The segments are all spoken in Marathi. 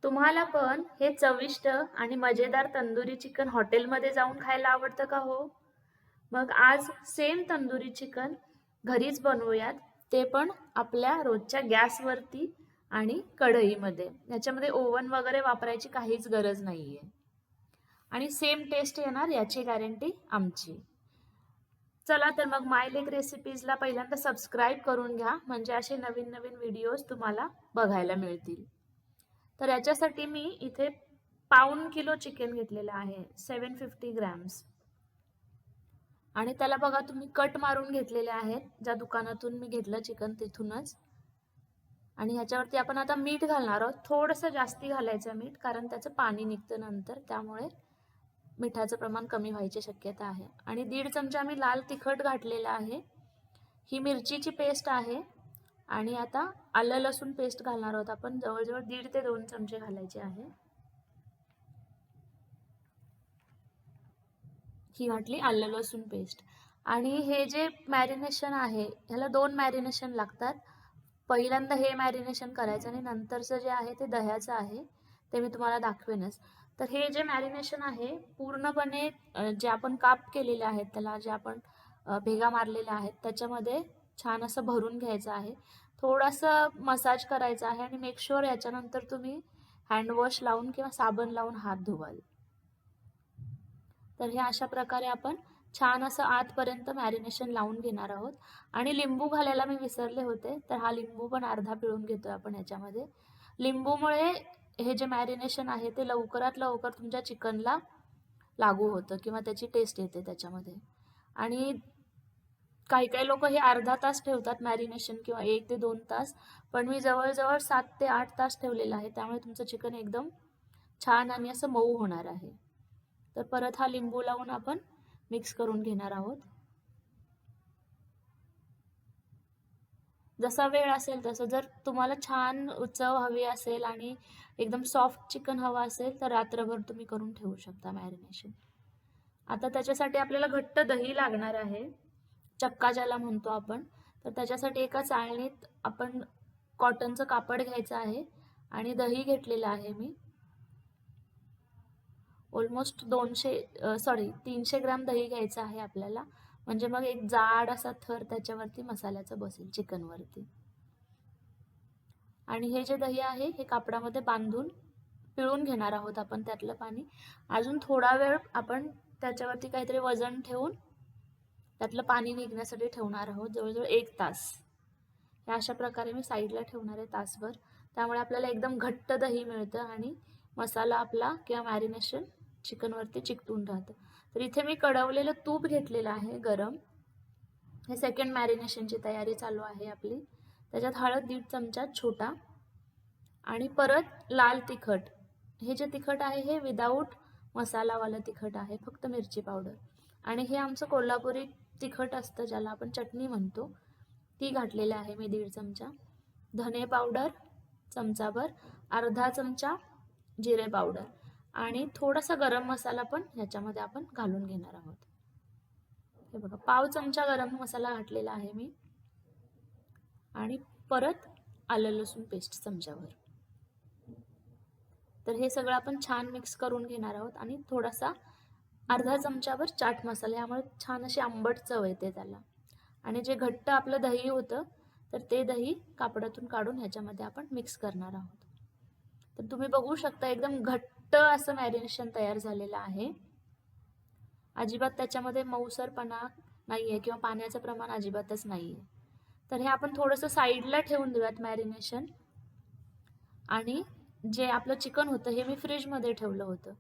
तुम्हाला पण हे चविष्ट आणि मजेदार तंदुरी चिकन हॉटेलमध्ये जाऊन खायला आवडतं का हो? मग आज सेम तंदुरी चिकन घरीच बनवूयात. ते पण आपल्या रोजच्या गॅसवरती आणि कढईमध्ये. याच्यामध्ये ओव्हन वगैरे वापरायची काहीच गरज नाहीये. आणि सेम टेस्ट येणार याची गॅरंटी आमची. चला तर मग माय लेक रेसिपीजला पहिल्यांदा सबस्क्राईब करून घ्या, म्हणजे असे नवीन नवीन व्हिडिओज तुम्हाला बघायला मिळतील. तर याच्यासाठी मी इथे पाऊण किलो चिकन घेतलेलं आहे, 750 ग्रॅम्स. आणि त्याला बघा तुम्ही कट मारून घेतलेले आहेत, ज्या दुकानातून मी घेतलं चिकन तिथूनच. आणि ह्याच्यावरती आपण आता मीठ घालणार आहोत. थोडंसं जास्ती घालायचं मीठ, कारण त्याचं पाणी निघतं नंतर, त्यामुळे मिठाचं प्रमाण कमी व्हायची शक्यता आहे. आणि 1.5 चमचा मी लाल तिखट घातलेलं आहे. ही मिरचीची पेस्ट आहे. आणि आता आलं लसूण पेस्ट घालणार आहोत आपण, जवळजवळ 1.5 ते 2 चमचे घालायचे आहे. ही घातली आलं लसूण पेस्ट. आणि हे जे मॅरिनेशन आहे, ह्याला 2 मॅरिनेशन लागतात. पहिल्यांदा हे मॅरिनेशन करायचं आणि नंतरचं जे आहे ते दह्याचं आहे, ते मी तुम्हाला दाखवेनच. तर हे जे मॅरिनेशन आहे पूर्णपणे जे आपण काप केलेले आहेत, त्याला जे आपण भेगा मारलेल्या आहेत त्याच्यामध्ये छान असं भरून घ्यायचं आहे. थोडंसं मसाज करायचं आहे आणि मेक शुअर याच्यानंतर तुम्ही हँडवॉश लावून किंवा साबण लावून हात धुवाल. तर हे अशा प्रकारे आपण छान असं आतपर्यंत मॅरिनेशन लावून घेणार आहोत. आणि लिंबू घालायला मी विसरले होते, तर हा लिंबू पण अर्धा पिळून घेतोय आपण याच्यामध्ये. लिंबूमुळे हे जे मॅरिनेशन आहे ते लवकरात लवकर तुमच्या चिकनला लागू होतं किंवा त्याची टेस्ट येते त्याच्यामध्ये. आणि काही काही लोक हे अर्धा तास ठेवतात मॅरिनेशन किंवा 1 ते 2 तास, पण मी जवळजवळ 7 ते 8 तास ठेवलेलं आहे, त्यामुळे तुमचं चिकन एकदम छान आणि असं मऊ होणार आहे. तर परत हा लिंबू लावून आपण मिक्स करून घेणार आहोत. जसा वेळ असेल तसं, जर तुम्हाला छान चव हवी असेल आणि एकदम सॉफ्ट चिकन हवं असेल तर रात्रभर तुम्ही करून ठेवू शकता मॅरिनेशन. आता त्याच्यासाठी आपल्याला घट्ट दही लागणार आहे, चक्का ज्याला म्हणतो आपण. तर त्याच्यासाठी एका चाळणीत आपण कॉटनचं कापड घ्यायचं आहे आणि दही घेतलेलं आहे मी. ऑलमोस्ट 300 ग्राम दही घ्यायचं आहे आपल्याला, म्हणजे मग एक जाड असा थर त्याच्यावरती मसाल्याचा बसेल चिकनवरती. आणि हे जे दही आहे हे कापडामध्ये बांधून पिळून घेणार आहोत आपण त्यातलं पाणी. अजून थोडा वेळ आपण त्याच्यावरती काहीतरी वजन ठेवून त्यातलं पाणी निघण्यासाठी ठेवणार आहोत, जवळजवळ 1 तास. हे अशा प्रकारे मी साईडला ठेवणार आहे तासभर. त्यामुळे आपल्याला एकदम घट्ट दही मिळतं आणि मसाला आपला किंवा मॅरिनेशन चिकनवरती चिकटून राहतं. तर इथे मी कढवलेलं तूप घेतलेलं आहे गरम. हे सेकंड मॅरिनेशनची तयारी चालू आहे आपली. त्याच्यात हळद 1.5 चमचा छोटा आणि परत लाल तिखट. हे जे तिखट आहे हे विदाऊट मसालावालं तिखट आहे, फक्त मिरची पावडर. आणि हे आमचं कोल्हापुरी तिखट असतं, ज्याला आपण चटणी म्हणतो, ती घातलेली आहे मी 1.5 चमचा. धने पावडर चमचाभर, अर्धा चमचा जिरे पावडर आणि थोडासा गरम मसाला पण ह्याच्यामध्ये आपण घालून घेणार आहोत. हे बघा, पाव चमचा गरम मसाला घातलेला आहे मी. आणि परत आलं लसूण पेस्ट चमचाभर. तर हे सगळं आपण छान मिक्स करून घेणार आहोत. आणि थोडासा अर्धा चमचाभर चाट मसाला, यामुळे छान अशी आंबट चव येते त्याला. आणि जे घट्ट आपलं दही होतं, तर ते दही कापडातून काढून ह्याच्यामध्ये आपण मिक्स करणार आहोत. तर तुम्ही बघू शकता एकदम घट्ट असं मॅरिनेशन तयार झालेलं आहे. अजिबात त्याच्यामध्ये मऊसरपणा नाहीये किंवा पाण्याचं प्रमाण अजिबातच नाहीये. तर हे आपण थोडंसं साईडला ठेवून देऊयात मॅरिनेशन. आणि जे आपलं चिकन होतं हे मी फ्रीजमध्ये ठेवलं होतं,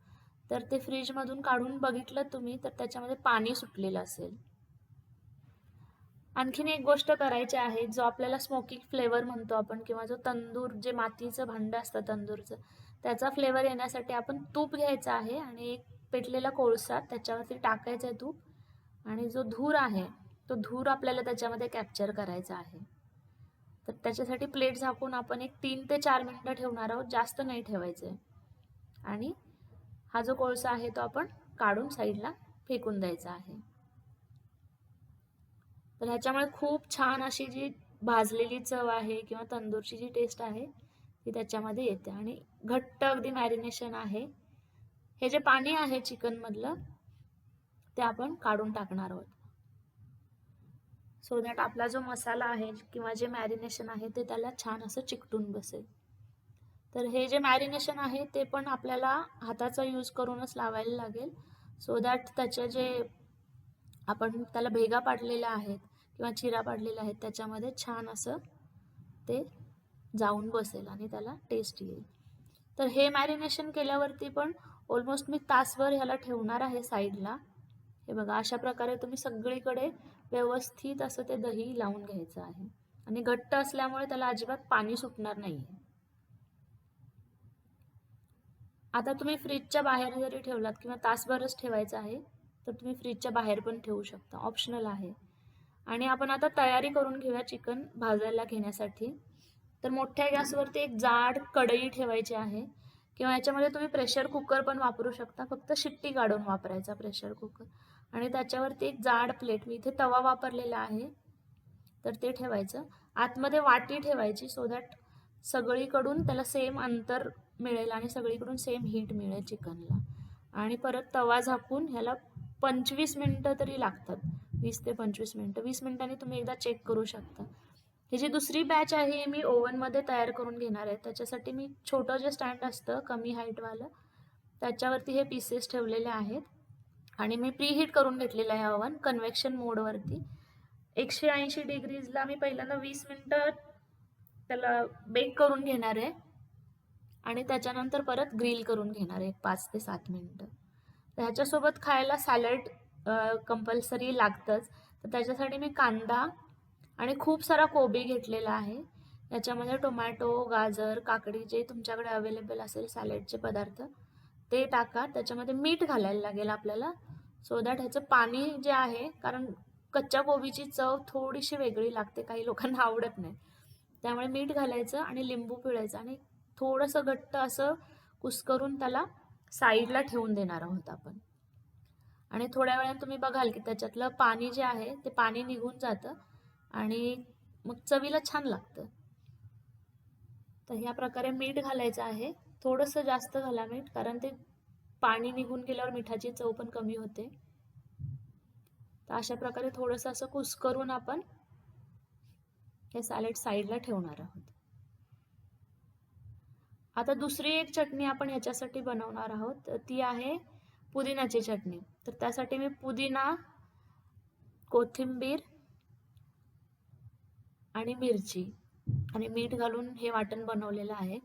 तर ते फ्रीजमधून काढून बघितलं तुम्ही तर त्याच्यामध्ये पाणी सुटलेलं असेल. आणखीन एक गोष्ट करायची आहे, जो आपल्याला स्मोकी फ्लेवर म्हणतो आपण, किंवा जो तंदूर, जे मातीचं भांडं असतं तंदूरचं, त्याचा फ्लेवर येण्यासाठी आपण तूप घ्यायचं आहे आणि एक पेटलेला कोळसा त्याच्यावरती टाकायचं आहे तूप. आणि जो धूर आहे तो धूर आपल्याला त्याच्यामध्ये कॅप्चर करायचा आहे. तर त्याच्यासाठी प्लेट झाकून आपण एक 3 ते 4 मिनिटं ठेवणार आहोत, जास्त नाही ठेवायचं आहे. आणि हा जो कोळसा आहे तो आपण काढून साईडला फेकून द्यायचा आहे. तर ह्याच्यामुळे खूप छान अशी जी भाजलेली चव आहे किंवा तंदूरची जी टेस्ट आहे ती त्याच्यामध्ये येते आणि घट्ट अगदी मॅरिनेशन आहे. हे जे पाणी आहे चिकनमधलं ते आपण काढून टाकणार आहोत, सो दॅट आपला जो मसाला आहे किंवा जे मॅरिनेशन आहे ते त्याला छान असं चिकटून बसेल. तर हे जे मॅरिनेशन आहे ते पण आपल्याला हाताचा यूज करूनच लावायला लागेल, सो दॅट त्याचे जे आपण त्याला भेगा पाडलेल्या आहेत किंवा चिरा पाडलेल्या आहेत त्याच्यामध्ये छान असं ते जाऊन बसेल आणि त्याला टेस्ट येईल. तर हे मॅरिनेशन केल्यावरती पण ऑलमोस्ट मी तासभर ह्याला ठेवणार आहे साईडला. हे बघा, अशा प्रकारे तुम्ही सगळीकडे व्यवस्थित असं ते दही लावून घ्यायचं आहे आणि घट्ट असल्यामुळे त्याला अजिबात पाणी सुटणार नाही. आता तुम्ही फ्रीजच्या बाहेर जरी ठेवलात किंवा तासभरच ठेवायचं आहे तर तुम्ही फ्रीजच्या बाहेर पण ठेवू शकता, ऑप्शनल आहे. आणि आपण आता तयारी करून घेऊया चिकन भाजायला घेण्यासाठी. तर मोठ्या गॅसवरती एक जाड कढई ठेवायची आहे किंवा याच्यामध्ये तुम्ही प्रेशर कुकर पण वापरू शकता, फक्त शिट्टी काढून वापरायचा प्रेशर कुकर. आणि त्याच्यावरती एक जाड प्लेट, मी इथे तवा वापरलेला आहे तर ते ठेवायचं. आतमध्ये वाटी ठेवायची सो दॅट सगळीकडून त्याला सेम अंतर मिळेल आणि सगळीकडून सेम हीट मिळेल चिकनला. आणि परत तवा झाकून ह्याला 25 मिनटं तरी लागतात, 20 ते 25 मिनटं. 20 मिनिटांनी तुम्ही एकदा चेक करू शकता. ही जी दुसरी बॅच आहे मी ओव्हनमध्ये तयार करून घेणार आहे. त्याच्यासाठी मी छोटं जे स्टँड असतं कमी हाईटवालं त्याच्यावरती हे पीसेस ठेवलेले आहेत आणि मी प्रीहीट करून घेतलेलं आहे ओव्हन कन्व्हेक्शन मोडवरती. 180 डिग्रीजला मी पहिल्यांदा 20 मिनटं त्याला बेक करून घेणार आहे आणि त्याच्यानंतर परत ग्रिल करून घेणार आहे 5 ते 7 मिनटं. तर ह्याच्यासोबत खायला सॅलड कंपल्सरी लागतंच. तर त्याच्यासाठी मी कांदा आणि खूप सारा कोबी घेतलेला आहे. याच्यामध्ये टोमॅटो, गाजर, काकडी जे तुमच्याकडे अवेलेबल असेल सॅलडचे पदार्थ ते टाका. त्याच्यामध्ये मीठ घालायला लागेल आपल्याला सो दॅट ह्याचं पाणी जे आहे, कारण कच्च्या कोबीची चव थोडीशी वेगळी लागते, काही लोकांना आवडत नाही, त्यामुळे मीठ घालायचं आणि लिंबू पिळायचं आणि थोडंसं घट्ट असं कुस्करून त्याला साईडला ठेवून देणार आहोत आपण. आणि थोड्या वेळाने तुम्ही बघाल की त्याच्यातलं पाणी जे आहे ते पाणी निघून जातं आणि मग चवीला छान लागतं. तर ह्या प्रकारे मीठ घालायचं आहे, थोडंसं जास्त घाला मीठ, कारण ते पाणी निघून गेल्यावर मिठाची चव पण कमी होते. तर अशा प्रकारे थोडंसं असं कुस्करून आपण हे सॅलड साईडला ठेवणार आहोत. आता दुसरी एक चटणी आपण ह्याच्यासाठी बनवणार आहोत, ती आहे पुदिनाची चटणी. तर त्यासाठी मी पुदिना, कोथिंबीर आणि मिरची आणि मीठ घालून हे वाटण बनवलेलं आहे.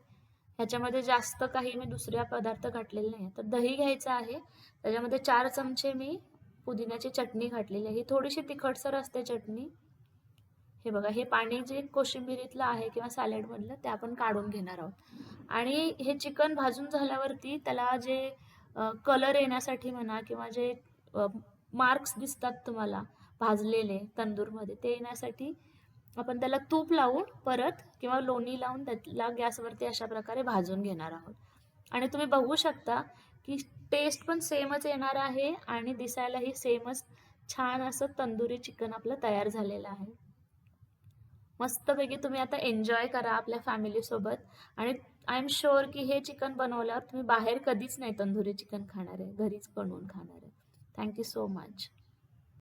ह्याच्यामध्ये जास्त काही मी दुसऱ्या पदार्थ घातलेले नाही. तर दही घ्यायचं आहे, त्याच्यामध्ये 4 चमचे मी पुदिन्याची चटणी घातलेली आहे. ही थोडीशी तिखटसर असते चटणी. हे बघा, हे पाणी जे कोशिंबिरीतलं आहे किंवा सॅलडमधलं ते आपण काढून घेणार आहोत. आणि हे चिकन भाजून झाल्यावरती त्याला जे कलर येण्यासाठी म्हणा किंवा जे मार्क्स दिसतात तुम्हाला भाजलेले तंदूरमध्ये ते येण्यासाठी आपण त्याला तूप लावून परत किंवा लोणी लावून त्याला गॅसवरती अशा प्रकारे भाजून घेणार आहोत. आणि तुम्ही बघू शकता की टेस्ट पण सेमच येणार आहे आणि दिसायलाही सेमच छान असं तंदुरी चिकन आपलं तयार झालेलं आहे. मस्तपैकी तुम्ही आता एन्जॉय करा आपल्या फॅमिलीसोबत. आणि आय एम शुअर की हे चिकन बनवल्यावर तुम्ही बाहेर कधीच नाही तंदुरी चिकन खाणार आहे, घरीच बनवून खाणार आहे. Thank you so much.